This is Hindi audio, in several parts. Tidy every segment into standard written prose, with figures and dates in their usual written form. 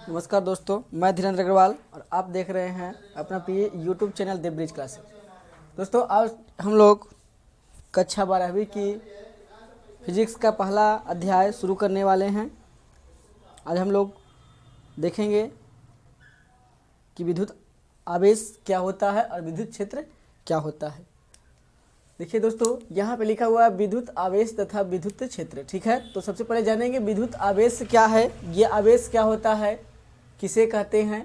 नमस्कार दोस्तों, मैं धीरेन्द्र अग्रवाल और आप देख रहे हैं अपना प्रिय YouTube channel the bridge classes. दोस्तों, आज हम लोग कक्षा 12वीं की फिजिक्स का पहला अध्याय शुरू करने वाले हैं। आज हम लोग देखेंगे कि विद्युत आवेश क्या होता है और विद्युत क्षेत्र क्या होता है। देखिए दोस्तों, यहाँ पे लिखा हुआ है विद्युत आवेश तथा विद्युत क्षेत्र। ठीक है, तो सबसे पहले जानेंगे विद्युत आवेश क्या है, ये आवेश क्या होता है, किसे कहते हैं।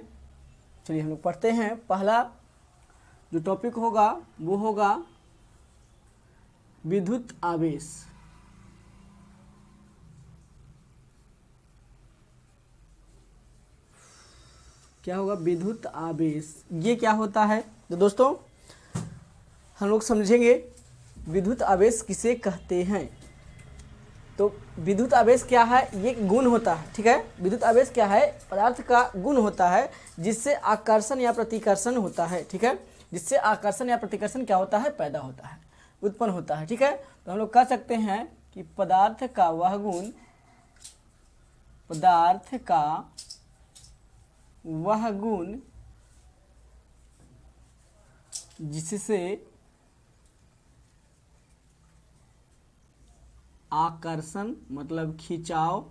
चलिए हम लोग पढ़ते हैं। पहला जो टॉपिक होगा वो होगा विद्युत आवेश। क्या होगा? विद्युत आवेश। ये क्या होता है? तो दोस्तों हम लोग समझेंगे विद्युत आवेश किसे कहते हैं। तो विद्युत आवेश क्या है? ये गुण होता है। ठीक है, विद्युत आवेश क्या है? पदार्थ का गुण होता है जिससे आकर्षण या प्रतिकर्षण होता है। ठीक है, जिससे आकर्षण या प्रतिकर्षण क्या होता है? पैदा होता है, उत्पन्न होता है। ठीक है, तो हम लोग कह सकते हैं कि पदार्थ का वह गुण, पदार्थ का वह गुण जिससे आकर्षण मतलब खिंचाव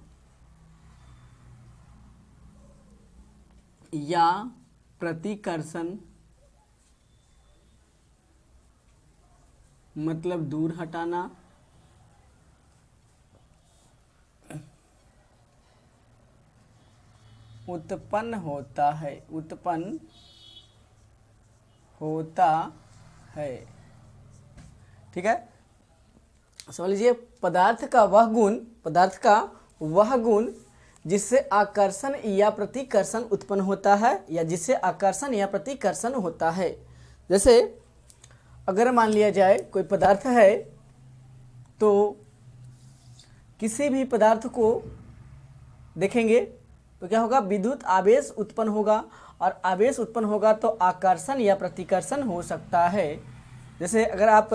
या प्रतिकर्षण मतलब दूर हटाना उत्पन्न होता है, उत्पन्न होता है। ठीक है, समझ लीजिए पदार्थ का वह गुण, पदार्थ का वह गुण जिससे आकर्षण या प्रतिकर्षण उत्पन्न होता है, या जिससे आकर्षण या प्रतिकर्षण होता है। जैसे अगर मान लिया जाए कोई पदार्थ है, तो किसी भी पदार्थ को देखेंगे तो क्या होगा? विद्युत आवेश उत्पन्न होगा, और आवेश उत्पन्न होगा तो आकर्षण या प्रतिकर्षण हो सकता है। जैसे अगर आप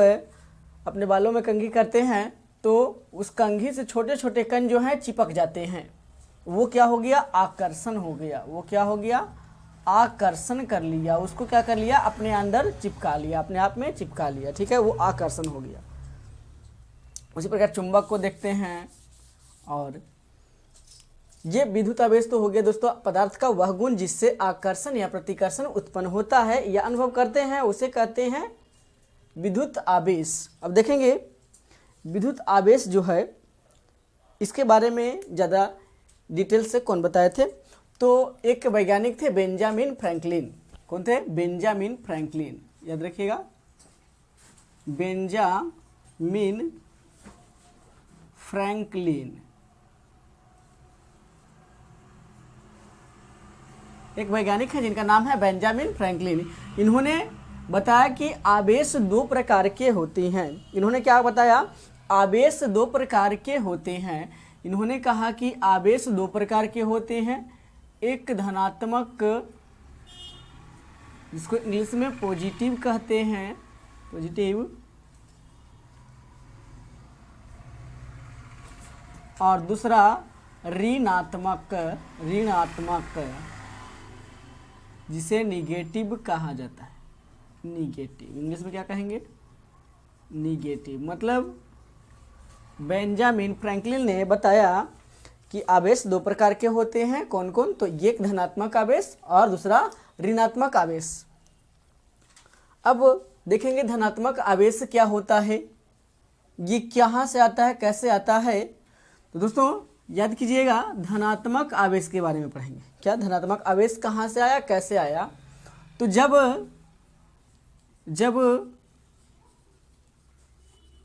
अपने बालों में कंघी करते हैं तो उस कंघी से छोटे छोटे कण जो हैं चिपक जाते हैं, वो क्या हो गया? आकर्षण हो गया। वो क्या हो गया? आकर्षण कर लिया, उसको क्या कर लिया? अपने अंदर चिपका लिया, अपने आप में चिपका लिया। ठीक है, वो आकर्षण हो गया। उसी प्रकार चुंबक को देखते हैं, और ये विद्युत आवेश तो हो गया दोस्तों पदार्थ का वह गुण जिससे आकर्षण या प्रतिकर्षण उत्पन्न होता है या अनुभव करते हैं, उसे कहते हैं विद्युत आवेश। अब देखेंगे विद्युत आवेश जो है, इसके बारे में ज़्यादा डिटेल से कौन बताए थे? तो एक वैज्ञानिक थे बेंजामिन फ्रैंकलिन। कौन थे? Benjamin Franklin. याद रखिएगा, बेंजामिन फ्रैंकलिन एक वैज्ञानिक है जिनका नाम है बेंजामिन फ्रैंकलिन। इन्होंने बताया कि आवेश दो प्रकार के होते हैं। इन्होंने क्या बताया? आवेश दो प्रकार के होते हैं। इन्होंने कहा कि आवेश दो प्रकार के होते हैं, एक धनात्मक, जिसको इंग्लिश में पॉजिटिव कहते हैं, पॉजिटिव, और दूसरा ऋणात्मक, ऋणात्मक, जिसे निगेटिव कहा जाता है। निगेटिव इंग्लिश में क्या कहेंगे? निगेटिव। मतलब बेंजामिन फ्रैंकलिन ने बताया कि आवेश दो प्रकार के होते हैं। कौन कौन? तो एक धनात्मक आवेश और दूसरा ऋणात्मक आवेश। अब देखेंगे धनात्मक आवेश क्या होता है, ये कहाँ से आता है, कैसे आता है। तो दोस्तों याद कीजिएगा, धनात्मक आवेश के बारे में पढ़ेंगे। क्या धनात्मक आवेश कहाँ से आया, कैसे आया? तो जब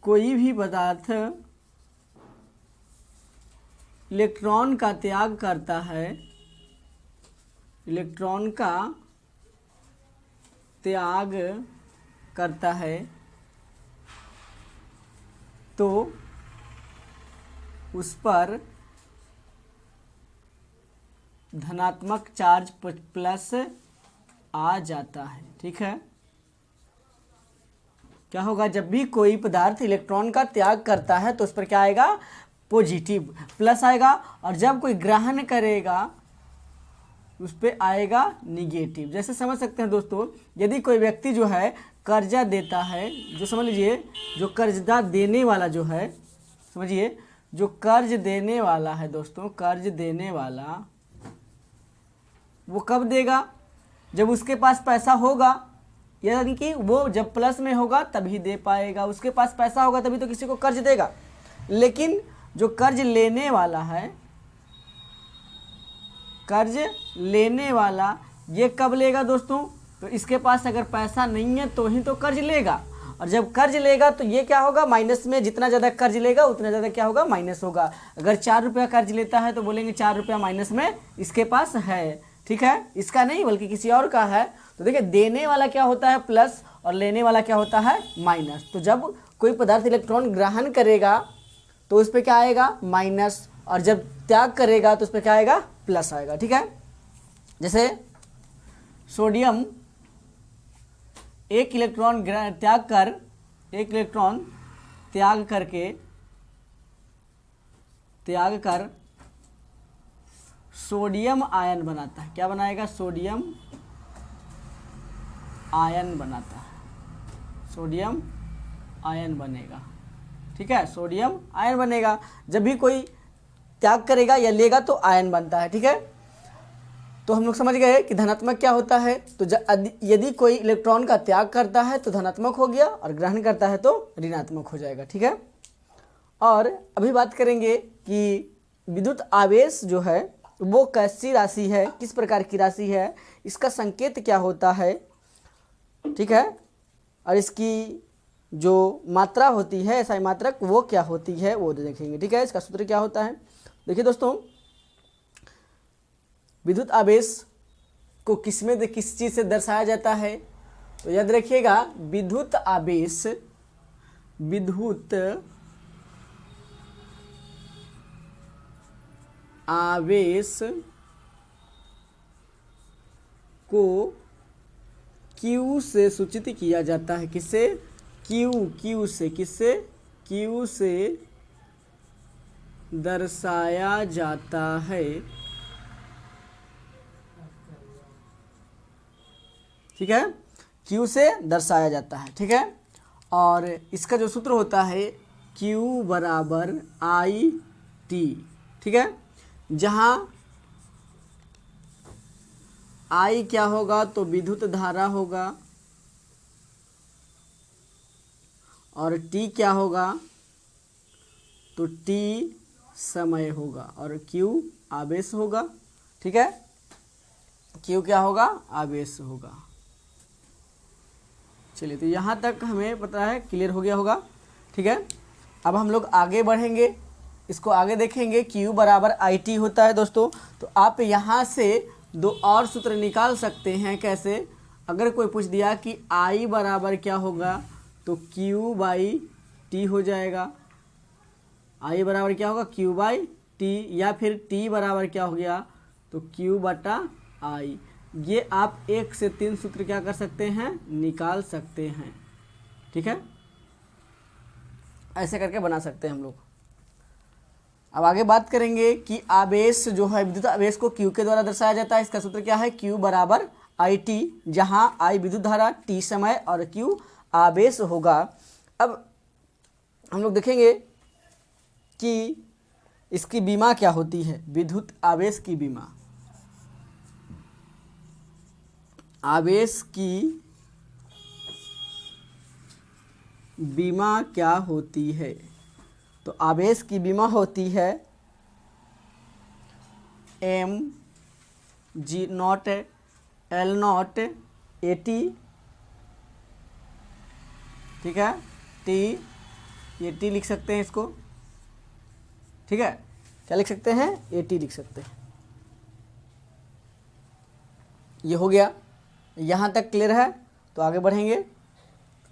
कोई भी पदार्थ इलेक्ट्रॉन का त्याग करता है, इलेक्ट्रॉन का त्याग करता है, तो उस पर धनात्मक चार्ज प्लस आ जाता है। ठीक है, क्या होगा? जब भी कोई पदार्थ इलेक्ट्रॉन का त्याग करता है तो उस पर क्या आएगा? पॉजिटिव प्लस आएगा। और जब कोई ग्रहण करेगा उस पर आएगा निगेटिव। जैसे समझ सकते हैं दोस्तों, यदि कोई व्यक्ति जो है कर्जा देता है, जो समझ लीजिए जो कर्जदार देने वाला जो है, समझिए जो कर्ज देने वाला है दोस्तों, कर्ज देने वाला वो कब देगा? जब उसके पास पैसा होगा, यानी कि वो जब प्लस में होगा तभी दे पाएगा। उसके पास पैसा होगा तभी तो किसी को कर्ज देगा। लेकिन जो कर्ज लेने वाला है, कर्ज लेने वाला ये कब लेगा दोस्तों? तो इसके पास अगर पैसा नहीं है तो ही तो कर्ज लेगा, और जब कर्ज लेगा तो ये क्या होगा? माइनस में। जितना ज़्यादा कर्ज लेगा उतना ज़्यादा क्या होगा? माइनस होगा। अगर 4 रुपया कर्ज लेता है तो बोलेंगे 4 रुपया माइनस में इसके पास है, ठीक है, इसका नहीं बल्कि किसी और का है। तो देखिए देने वाला क्या होता है? प्लस, और लेने वाला क्या होता है? माइनस। तो जब कोई पदार्थ इलेक्ट्रॉन ग्रहण करेगा तो उस पर क्या आएगा? माइनस, और जब त्याग करेगा तो उस पर क्या आएगा? प्लस आएगा, ठीक है। जैसे सोडियम एक इलेक्ट्रॉन त्याग कर सोडियम आयन बनाता है। क्या बनाएगा? सोडियम आयन बनाता है, सोडियम आयन बनेगा, ठीक है, सोडियम आयन बनेगा। जब भी कोई त्याग करेगा या लेगा तो आयन बनता है, ठीक है। तो हम लोग समझ गए कि धनात्मक क्या होता है। तो यदि कोई इलेक्ट्रॉन का त्याग करता है तो धनात्मक हो गया, और ग्रहण करता है तो ऋणात्मक हो जाएगा, ठीक है। और अभी बात करेंगे कि विद्युत आवेश जो है वो कैसी राशि है, किस प्रकार की राशि है, इसका संकेत क्या होता है, ठीक है, और इसकी जो मात्रा होती है, ऐसा मात्रक, वो क्या होती है वो देखेंगे, ठीक है। इसका सूत्र क्या होता है? देखिए दोस्तों, विद्युत आवेश को किस चीज़ से दर्शाया जाता है? तो याद रखिएगा, विद्युत आवेश को Q से सूचित किया जाता है। किससे? Q से। किससे? Q से दर्शाया जाता है, ठीक है, Q से दर्शाया जाता है, ठीक है। और इसका जो सूत्र होता है Q बराबर IT, ठीक है, जहाँ I क्या होगा? तो विद्युत धारा होगा, और T क्या होगा? तो T समय होगा, और Q आवेश होगा, ठीक है। Q क्या होगा? आवेश होगा। चलिए, तो यहाँ तक हमें पता है, क्लियर हो गया होगा, ठीक है। अब हम लोग आगे बढ़ेंगे, इसको आगे देखेंगे। Q बराबर IT होता है दोस्तों। तो आप यहाँ से दो और सूत्र निकाल सकते हैं। कैसे? अगर कोई पूछ दिया कि I बराबर क्या होगा, तो Q बाई T हो जाएगा। I बराबर क्या होगा? Q बाई T, या फिर T बराबर क्या हो गया? तो Q बटा I। ये आप 1 से 3 सूत्र क्या कर सकते हैं? निकाल सकते हैं, ठीक है, ऐसे करके बना सकते हैं हम लोग। अब आगे बात करेंगे कि आवेश जो है, विद्युत आवेश को Q के द्वारा दर्शाया जाता है। इसका सूत्र क्या है? Q बराबर IT, जहाँ I विद्युत धारा, T समय और Q आवेश होगा। अब हम लोग देखेंगे कि इसकी विमा क्या होती है, विद्युत आवेश की विमा। आवेश की विमा क्या होती है? तो आवेश की विमा होती है mg0 L0 AT, ठीक है, T, ये T लिख सकते हैं इसको, ठीक है, क्या लिख सकते हैं? AT लिख सकते हैं। ये हो गया, यहाँ तक क्लियर है। तो आगे बढ़ेंगे,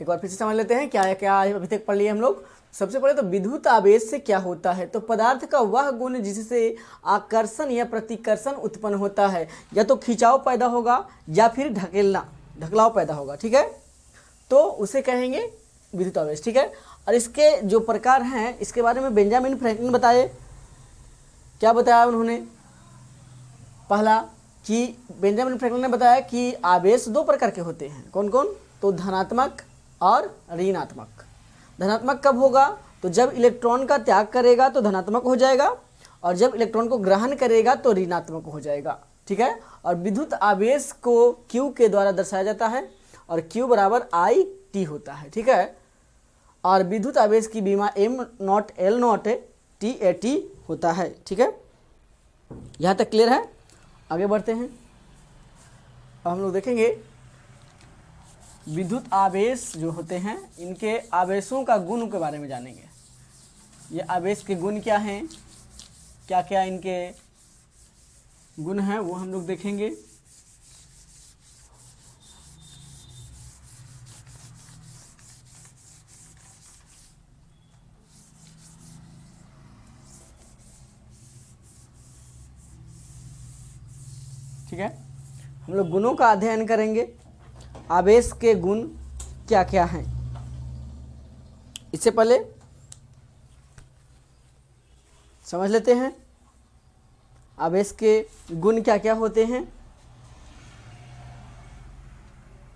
एक बार फिर से समझ लेते हैं क्या क्या अभी तक पढ़ लिए हम लोग। सबसे पहले तो विद्युत आवेश से क्या होता है? तो पदार्थ का वह गुण जिससे आकर्षण या प्रतिकर्षण उत्पन्न होता है, या तो खिंचाव पैदा होगा या फिर ढकलाव पैदा होगा, ठीक है, तो उसे कहेंगे विद्युत आवेश, ठीक है। और इसके जो प्रकार हैं, इसके बारे में बेंजामिन फ्रैंकलिन बताए। क्या बताया उन्होंने? पहला कि बेंजामिन फ्रैंकलिन ने बताया कि आवेश दो प्रकार के होते हैं। कौन कौन? तो धनात्मक और ऋणात्मक। धनात्मक कब होगा? तो जब इलेक्ट्रॉन का त्याग करेगा तो धनात्मक हो जाएगा, और जब इलेक्ट्रॉन को ग्रहण करेगा तो ऋणात्मक हो जाएगा। ठीक है। और विद्युत आवेश को Q के द्वारा दर्शाया जाता है, और Q बराबर I/T होता है। ठीक है। और विद्युत आवेश की विमा M0 L0 TAT होता है। ठीक है, यहाँ तक क्लियर है? आगे बढ़ते हैं। अब हम लोग देखेंगे विद्युत आवेश जो होते हैं, इनके आवेशों का गुण के बारे में जानेंगे। ये आवेश के गुण क्या हैं, क्या क्या इनके गुण हैं, वो हम लोग देखेंगे। ठीक है, हम लोग गुणों का अध्ययन करेंगे। आवेश के गुण क्या क्या हैं, इससे पहले समझ लेते हैं आवेश के गुण क्या क्या होते हैं।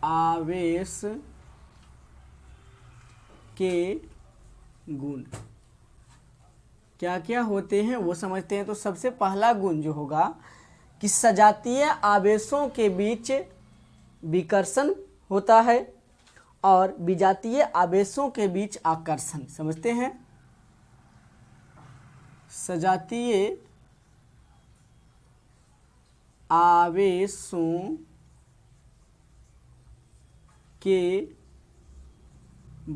आवेश के गुण क्या क्या होते हैं वो समझते हैं। तो सबसे पहला गुण जो होगा कि सजातीय आवेशों के बीच विकर्षण होता है और विजातीय आवेशों के बीच आकर्षण। समझते हैं, सजातीय आवेशों के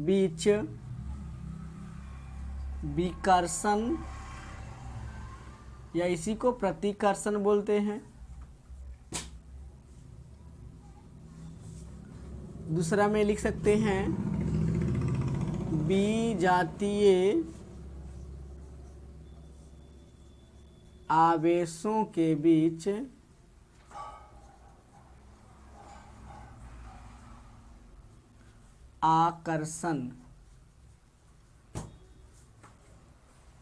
बीच विकर्षण या इसी को प्रतिकर्षण बोलते हैं। दूसरा में लिख सकते हैं विजातीय आवेशों के बीच आकर्षण।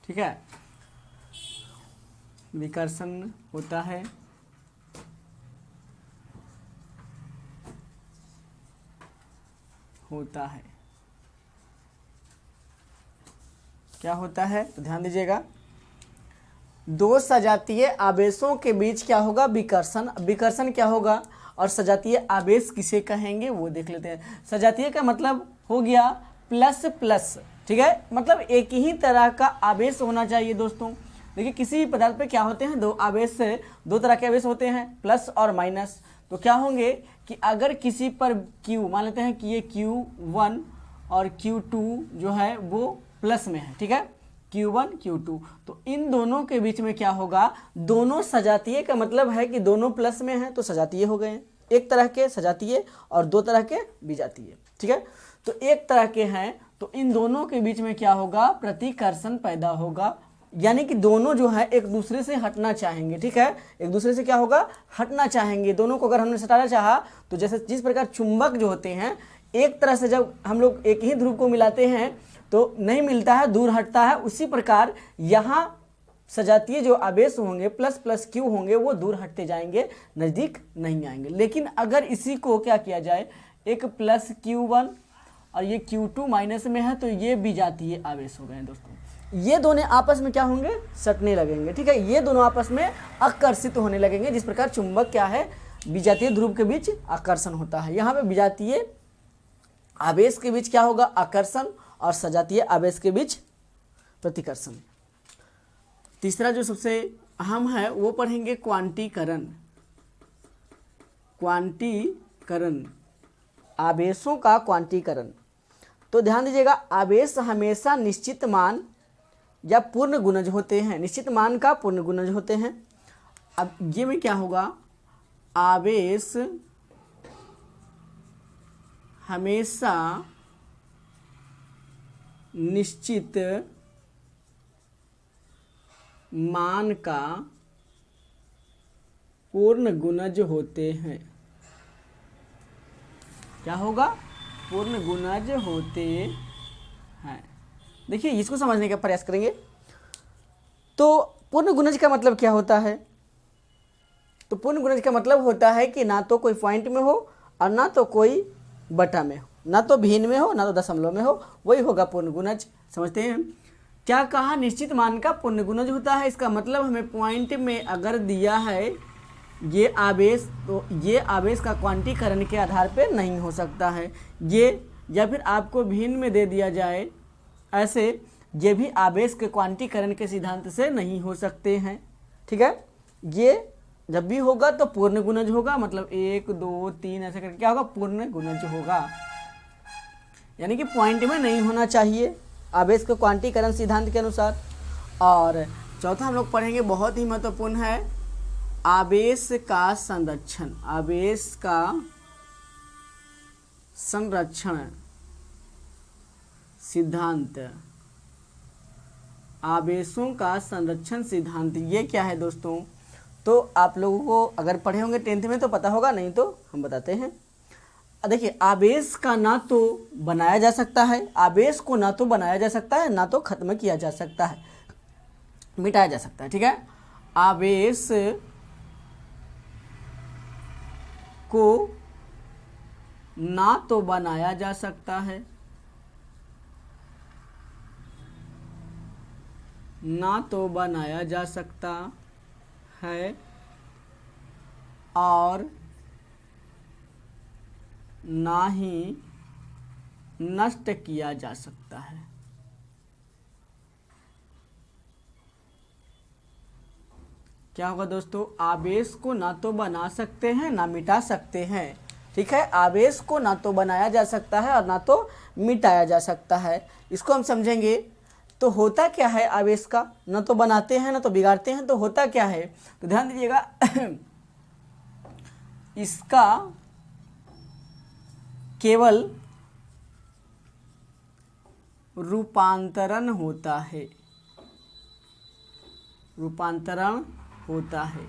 ठीक है, विकर्षण होता है, क्या होता है? तो ध्यान दीजिएगा, दो सजातीय आवेशों के बीच क्या होगा? विकर्षण। विकर्षण क्या होगा और सजातीय आवेश किसे कहेंगे वो देख लेते हैं। सजातीय का मतलब हो गया प्लस प्लस। ठीक है, मतलब एक ही तरह का आवेश होना चाहिए दोस्तों। देखिए किसी भी पदार्थ पे क्या होते हैं, दो तरह के आवेश होते हैं, प्लस और माइनस। तो क्या होंगे कि अगर किसी पर Q मान लेते हैं कि ये Q1 और Q2 जो है वो प्लस में है। ठीक है, Q1 Q2, तो इन दोनों के बीच में क्या होगा? दोनों सजातीय का मतलब है कि दोनों प्लस में हैं तो सजातीय हो गए। एक तरह के सजातीय और दो तरह के विजातीय। ठीक है, तो एक तरह के हैं तो इन दोनों के बीच में क्या होगा? प्रतिकर्षण पैदा होगा, यानी कि दोनों जो है एक दूसरे से हटना चाहेंगे। ठीक है, एक दूसरे से क्या होगा? हटना चाहेंगे। दोनों को अगर हमने सटाना चाहा तो जैसे जिस प्रकार चुंबक जो होते हैं, एक तरह से जब हम लोग एक ही ध्रुव को मिलाते हैं तो नहीं मिलता है, दूर हटता है, उसी प्रकार यहाँ सजातीय जो आवेश होंगे प्लस प्लस Q होंगे वो दूर हटते जाएंगे, नज़दीक नहीं आएंगे। लेकिन अगर इसी को क्या किया जाए, एक प्लस Q1 और ये Q2 माइनस में है तो ये विजातीय आवेश हो गए दोस्तों। ये दोनों आपस में क्या होंगे? सटने लगेंगे। ठीक है, ये दोनों आपस में आकर्षित होने लगेंगे। जिस प्रकार चुंबक क्या है, विजातीय ध्रुव के बीच आकर्षण होता है, यहाँ पे विजातीय आवेश के बीच क्या होगा? आकर्षण, और सजातीय आवेश के बीच प्रतिकर्षण। तीसरा जो सबसे अहम है वो पढ़ेंगे क्वांटीकरण। क्वांटीकरण, आवेशों का क्वांटीकरण। तो ध्यान दीजिएगा, आवेश हमेशा निश्चित मान या पूर्ण गुणज होते हैं, निश्चित मान का पूर्ण गुणज होते हैं। अब ये में क्या होगा? आवेश हमेशा निश्चित मान का पूर्ण गुणज होते हैं। क्या होगा? पूर्ण गुणज होते हैं। देखिए इसको समझने का प्रयास करेंगे। तो पूर्ण गुणज का मतलब क्या होता है? तो पूर्ण गुणज का मतलब होता है कि ना तो कोई पॉइंट में हो और ना तो कोई बटा में हो, ना तो भिन्न में हो ना तो दशमलव में हो, वही होगा पूर्ण गुणज। समझते हैं? क्या कहा? निश्चित मान का पूर्ण गुणज होता है। इसका मतलब हमें पॉइंट में अगर दिया है ये आवेश, तो ये आवेश का क्वांटीकरण के आधार पर नहीं हो सकता है ये, या फिर आपको भिन्न में दे दिया जाए ऐसे, ये भी आवेश के क्वांटीकरण के सिद्धांत से नहीं हो सकते हैं। ठीक है? ये जब भी होगा तो पूर्ण गुणज होगा, मतलब 1 2 3 ऐसे करके क्या होगा? पूर्ण गुणज होगा, यानी कि पॉइंट में नहीं होना चाहिए आवेश के क्वांटीकरण सिद्धांत के अनुसार। और चौथा हम लोग पढ़ेंगे, बहुत ही महत्वपूर्ण है, आवेश का संरक्षण। आवेश का संरक्षण सिद्धांत, आवेशों का संरक्षण सिद्धांत, ये क्या है दोस्तों? तो आप लोगों को अगर पढ़े होंगे 10th में तो पता होगा, नहीं तो हम बताते हैं। देखिए, आवेश का ना तो बनाया जा सकता है, आवेश को ना तो बनाया जा सकता है ना तो खत्म किया जा सकता है, मिटाया जा सकता है। ठीक है? आवेश को ना तो बनाया जा सकता है ना तो बनाया जा सकता है और ना ही नष्ट किया जा सकता है। क्या होगा दोस्तों? आवेश को ना तो बना सकते हैं ना मिटा सकते हैं। ठीक है? आवेश को ना तो बनाया जा सकता है और ना तो मिटाया जा सकता है। इसको हम समझेंगे तो होता क्या है आवेश का? ना तो बनाते हैं ना तो बिगाड़ते हैं, तो होता क्या है? तो ध्यान दीजिएगा इसका केवल रूपांतरण होता है, रूपांतरण होता है।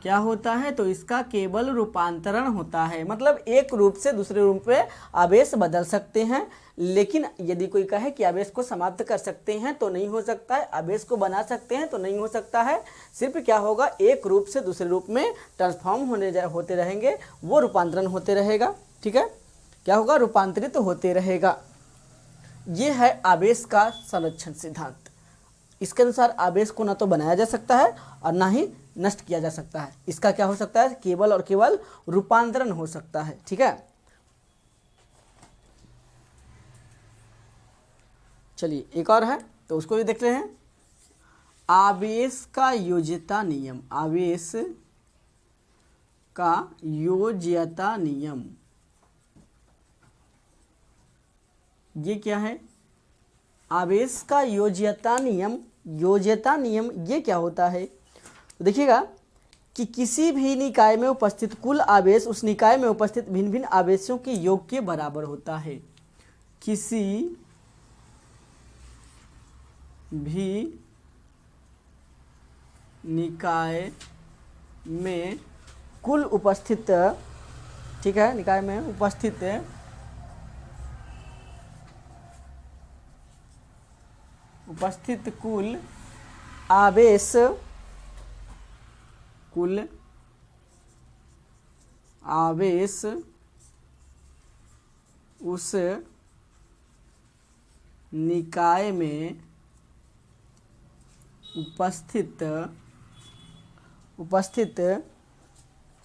क्या होता है? तो इसका केवल रूपांतरण होता है, मतलब एक रूप से दूसरे रूप में आवेश बदल सकते हैं। लेकिन यदि कोई कहे कि आवेश को समाप्त कर सकते हैं तो नहीं हो सकता है, आवेश को बना सकते हैं तो नहीं हो सकता है। सिर्फ क्या होगा? एक रूप से दूसरे रूप में ट्रांसफॉर्म होते रहेंगे, वो रूपांतरण होते रहेगा। ठीक है? क्या होगा? रूपांतरित तो होते रहेगा। ये है आवेश का संरक्षण सिद्धांत। इसके अनुसार आवेश को ना तो बनाया जा सकता है और ना ही नष्ट किया जा सकता है। इसका क्या हो सकता है? केवल और केवल रूपांतरण हो सकता है। ठीक है? चलिए एक और है तो उसको भी देख रहे हैं। आवेश का योज्यता नियम। आवेश का योज्यता नियम, ये क्या है? आवेश का योज्यता नियम, योज्यता नियम ये क्या होता है? तो देखिएगा कि किसी भी निकाय में उपस्थित कुल आवेश उस निकाय में उपस्थित भिन्न भिन्न आवेशों के योग के बराबर होता है। किसी भी निकाय में कुल उपस्थित, ठीक है, निकाय में उपस्थित कुल आवेश, कुल आवेश उस निकाय में उपस्थित भिन्न भिन्न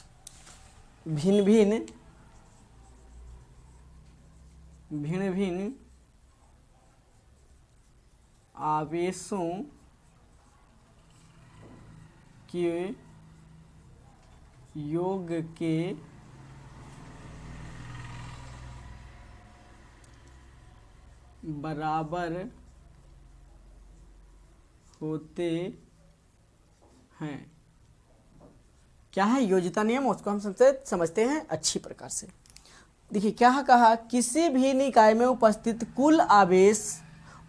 आवेशों के योग के बराबर होते हैं। क्या है योज्यता नियम? उसको हम सबसे समझते हैं अच्छी प्रकार से। देखिए क्या कहा? किसी भी निकाय में उपस्थित कुल आवेश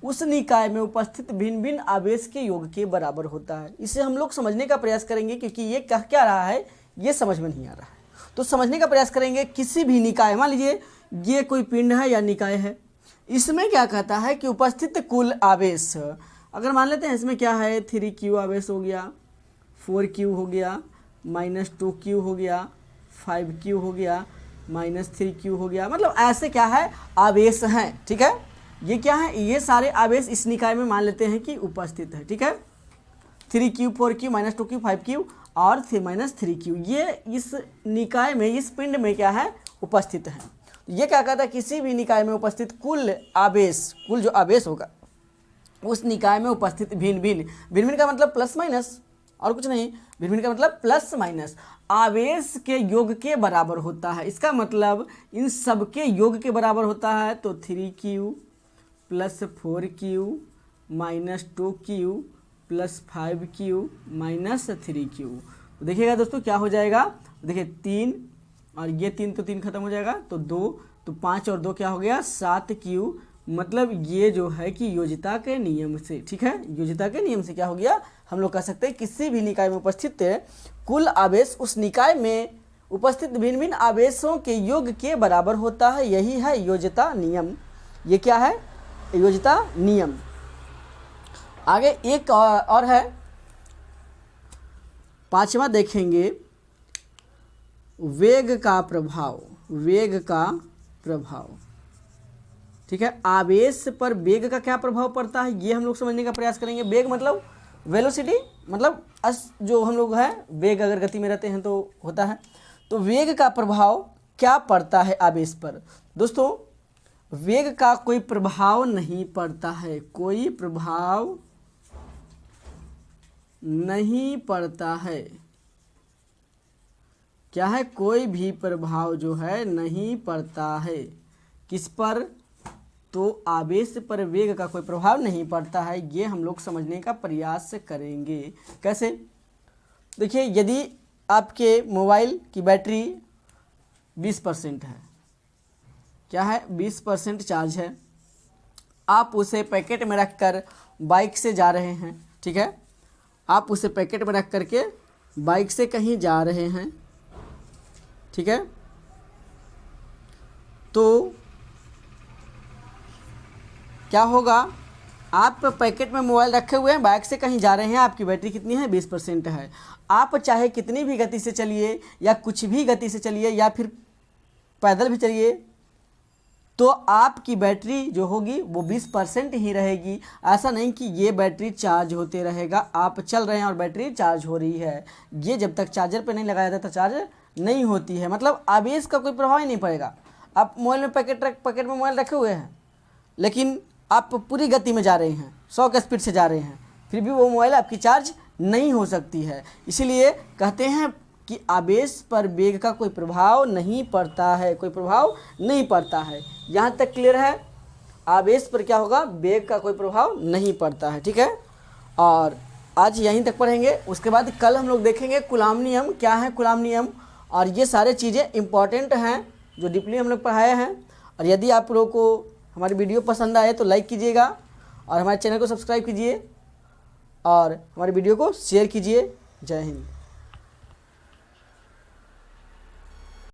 उस निकाय में उपस्थित भिन्न भिन्न आवेश के योग के बराबर होता है। इसे हम लोग समझने का प्रयास करेंगे, क्योंकि ये कह क्या रहा है ये समझ में नहीं आ रहा है, तो समझने का प्रयास करेंगे। किसी भी निकाय, मान लीजिए ये कोई पिंड है या निकाय है, इसमें क्या कहता है कि उपस्थित कुल आवेश, अगर मान लेते हैं इसमें क्या है 3Q आवेश हो गया, 4Q हो गया, -2q हो गया, 5q हो गया, -3q हो गया। मतलब ऐसे क्या है, आवेश हैं, ठीक है। ये क्या है, ये सारे आवेश इस निकाय में मान लेते हैं कि उपस्थित है, ठीक है। 3q, 4q, -2q, 5q और -3q ये इस निकाय में, इस पिंड में क्या है, उपस्थित है। ये क्या कहता है, किसी भी निकाय में उपस्थित कुल आवेश, कुल जो आवेश होगा उस निकाय में उपस्थित भिन्न भिन्न का मतलब प्लस माइनस और कुछ नहीं, भिन्न का मतलब प्लस माइनस आवेश के योग के बराबर होता है। इसका मतलब इन सब के योग के बराबर होता है। तो 3q + 4q -2q + 5q -3q। तो देखिएगा दोस्तों क्या हो जाएगा, देखिए 3 और ये 3 तो 3 खत्म हो जाएगा, तो 2, तो 5 और 2 क्या हो गया, 7q। मतलब ये जो है कि योजिता के नियम से, ठीक है, योजिता के नियम से क्या हो गया, हम लोग कह सकते हैं किसी भी निकाय में उपस्थित कुल आवेश उस निकाय में उपस्थित भिन्न भिन्न आवेशों के योग के बराबर होता है। यही है योजिता नियम। ये क्या है, योजिता नियम। आगे एक और है, 5वां देखेंगे, वेग का प्रभाव। वेग का प्रभाव, ठीक है। आवेश पर वेग का क्या प्रभाव पड़ता है, ये हम लोग समझने का प्रयास करेंगे। वेग मतलब वेलोसिटी, मतलब जो हम लोग है वेग, अगर गति में रहते हैं तो होता है। तो वेग का प्रभाव क्या पड़ता है आवेश पर। दोस्तों वेग का कोई प्रभाव नहीं पड़ता है, कोई प्रभाव नहीं पड़ता है। क्या है, कोई भी प्रभाव जो है नहीं पड़ता है। किस पर, तो आवेश पर वेग का कोई प्रभाव नहीं पड़ता है। ये हम लोग समझने का प्रयास करेंगे। कैसे, देखिए यदि आपके मोबाइल की बैटरी 20% है, क्या है 20% चार्ज है, आप उसे पैकेट में रख कर बाइक से जा रहे हैं, ठीक है, आप उसे पैकेट में रख करके बाइक से कहीं जा रहे हैं, ठीक है, तो क्या होगा, आप पैकेट में मोबाइल रखे हुए हैं, बाइक से कहीं जा रहे हैं, आपकी बैटरी कितनी है, 20% है। आप चाहे कितनी भी गति से चलिए या कुछ भी गति से चलिए या फिर पैदल भी चलिए, तो आपकी बैटरी जो होगी वो 20% ही रहेगी। ऐसा नहीं कि ये बैटरी चार्ज होते रहेगा, आप चल रहे हैं और बैटरी चार्ज हो रही है, ये जब तक चार्जर पे नहीं लगाया जाता चार्ज नहीं होती है। मतलब आवेश का कोई प्रभाव ही नहीं पड़ेगा। आप मोबाइल में पैकेट में मोबाइल रखे हुए हैं, लेकिन आप पूरी गति में जा रहे हैं, 100 की स्पीड से जा रहे हैं, फिर भी वो मोबाइल आपकी चार्ज नहीं हो सकती है। इसीलिए कहते हैं कि आवेश पर वेग का कोई प्रभाव नहीं पड़ता है, कोई प्रभाव नहीं पड़ता है। यहाँ तक क्लियर है, आवेश पर क्या होगा, वेग का कोई प्रभाव नहीं पड़ता है, ठीक है। और आज यहीं तक पढ़ेंगे, उसके बाद कल हम लोग देखेंगे कूलॉम नियम क्या है, कूलॉम नियम, और ये सारे चीज़ें इंपॉर्टेंट हैं जो डीपली हम लोग पढ़ाए हैं। और यदि आप लोगों को हमारी वीडियो पसंद आए तो लाइक कीजिएगा और हमारे चैनल को सब्सक्राइब कीजिए और हमारी वीडियो को शेयर कीजिए। जय हिंद।